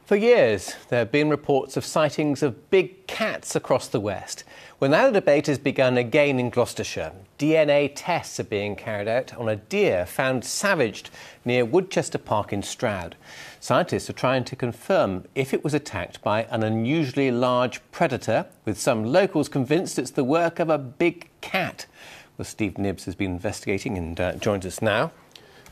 For years, there have been reports of sightings of big cats across the West. Well, now the debate has begun again in Gloucestershire. DNA tests are being carried out on a deer found savaged near Woodchester Park in Stroud. Scientists are trying to confirm if it was attacked by an unusually large predator, with some locals convinced it's the work of a big cat. Well, Steve Nibbs has been investigating and joins us now.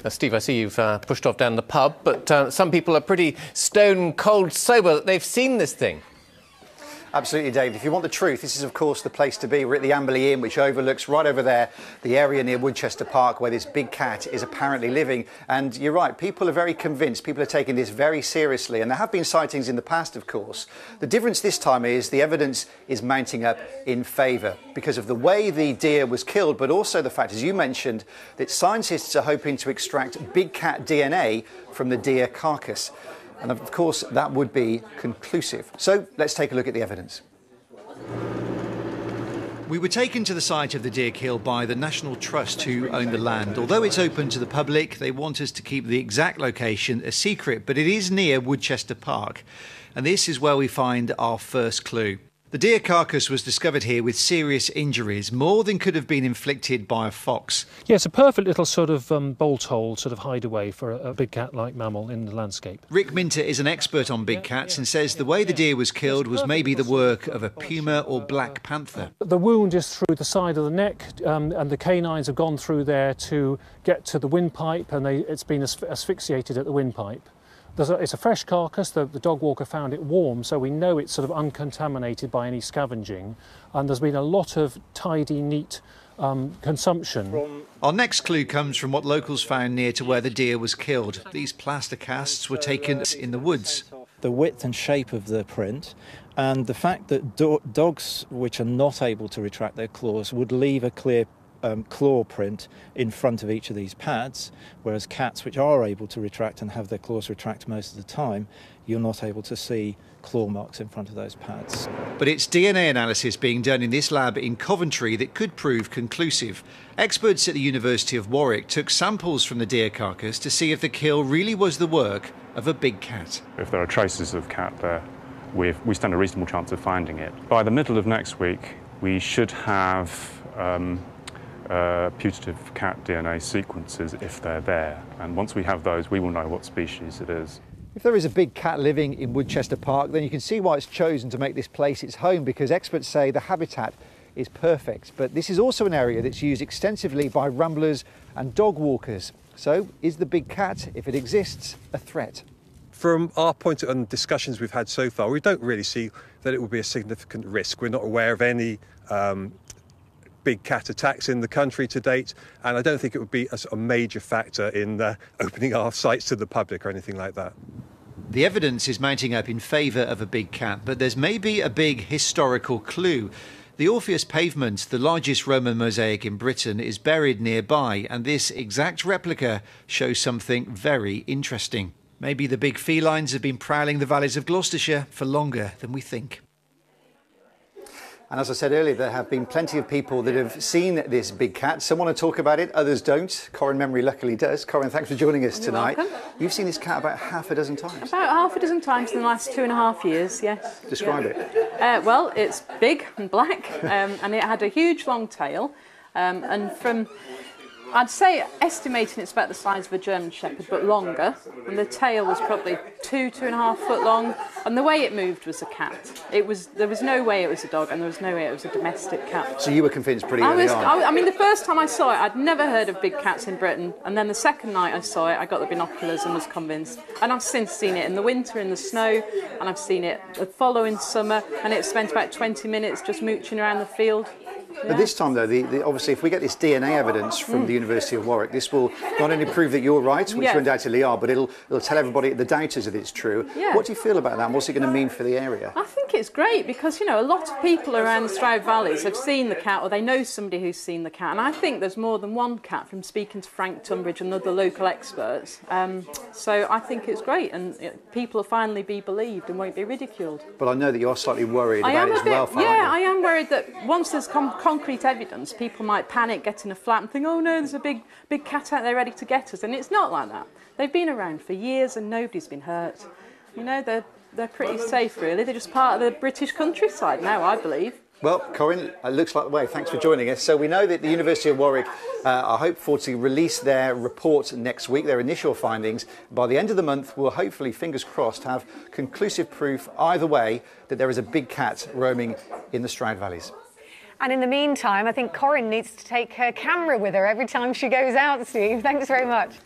Steve, I see you've pushed off down the pub, but some people are pretty stone cold sober that they've seen this thing. Absolutely, David. If you want the truth, this is, of course, the place to be. We're at the Amberley Inn, which overlooks right over there the area near Woodchester Park where this big cat is apparently living. And you're right, people are very convinced. People are taking this very seriously. And there have been sightings in the past, of course. The difference this time is the evidence is mounting up in favour because of the way the deer was killed, but also the fact, as you mentioned, that scientists are hoping to extract big cat DNA from the deer carcass. And of course, that would be conclusive. So let's take a look at the evidence. We were taken to the site of the deer kill by the National Trust who own the land. Although it's open to the public, they want us to keep the exact location a secret, but it is near Woodchester Park. And this is where we find our first clue. The deer carcass was discovered here with serious injuries, more than could have been inflicted by a fox. Yeah, it's a perfect little sort of bolt hole, sort of hideaway for a big cat-like mammal in the landscape. Rick Minter is an expert on big cats and says the way the deer was killed was maybe the work of a puma or black panther. The wound is through the side of the neck, and the canines have gone through there to get to the windpipe, and it's been asphyxiated at the windpipe. It's a fresh carcass. The dog walker found it warm, so we know it's sort of uncontaminated by any scavenging. And there's been a lot of tidy, neat consumption. Our next clue comes from what locals found near to where the deer was killed. These plaster casts were taken in the woods. The width and shape of the print, and the fact that dogs which are not able to retract their claws would leave a clear claw print in front of each of these pads, whereas cats which are able to retract and have their claws retract most of the time, you're not able to see claw marks in front of those pads. But it's DNA analysis being done in this lab in Coventry that could prove conclusive. Experts at the University of Warwick took samples from the deer carcass to see if the kill really was the work of a big cat. If there are traces of cat there, we stand a reasonable chance of finding it. By the middle of next week, we should have putative cat DNA sequences if they're there, and once we have those we will know what species it is. If there is a big cat living in Woodchester Park, then you can see why it's chosen to make this place its home, because experts say the habitat is perfect. But this is also an area that's used extensively by ramblers and dog walkers. So is the big cat, if it exists, a threat? From our point on discussions we've had so far, we don't really see that it will be a significant risk. We're not aware of any big cat attacks in the country to date, and I don't think it would be a major factor in opening our sites to the public or anything like that. The evidence is mounting up in favour of a big cat, but there's maybe a big historical clue. The Orpheus pavement, the largest Roman mosaic in Britain, is buried nearby, and this exact replica shows something very interesting. Maybe the big felines have been prowling the valleys of Gloucestershire for longer than we think. And as I said earlier, there have been plenty of people that have seen this big cat. Some want to talk about it, others don't. Corin Memory luckily does. Corin, thanks for joining us tonight. Welcome. You've seen this cat about half a dozen times. About half a dozen times in the last 2.5 years, yes. Describe it. Well, it's big and black, and it had a huge long tail. And from, I'd say, estimating it's about the size of a German Shepherd, but longer. And the tail was probably 2.5 foot long. And the way it moved was a cat. There was no way it was a dog, and there was no way it was a domestic cat. So you were convinced pretty early on? I mean, the first time I saw it, I'd never heard of big cats in Britain. And then the second night I saw it, I got the binoculars and was convinced. And I've since seen it in the winter, in the snow, and I've seen it the following summer, and it spent about 20 minutes just mooching around the field. But this time, though, obviously, if we get this DNA evidence from the University of Warwick, this will not only prove that you're right, which you undoubtedly are, but it'll tell everybody, the doubters, that it's true. Yeah. What do you feel about that? And what's it going to mean for the area? I think it's great because, you know, a lot of people around the Stroud Valleys have seen the cat, or they know somebody who's seen the cat. And I think there's more than one cat from speaking to Frank Tunbridge and other local experts. So I think it's great, and people will finally be believed and won't be ridiculed. But I know that you're slightly worried about its welfare. Yeah, I am worried that once there's concrete evidence, people might panic, get in a flat and think, oh no, there's a big cat out there ready to get us. And it's not like that. They've been around for years and nobody's been hurt. You know, they're pretty safe, really. They're just part of the British countryside now, I believe. Well, Corinne, it looks like the way. Thanks for joining us. So we know that the University of Warwick are hopeful to release their report next week, their initial findings. By the end of the month, we'll hopefully, fingers crossed, have conclusive proof either way that there is a big cat roaming in the Stroud Valleys. And in the meantime, I think Corinne needs to take her camera with her every time she goes out, Steve. Thanks very much.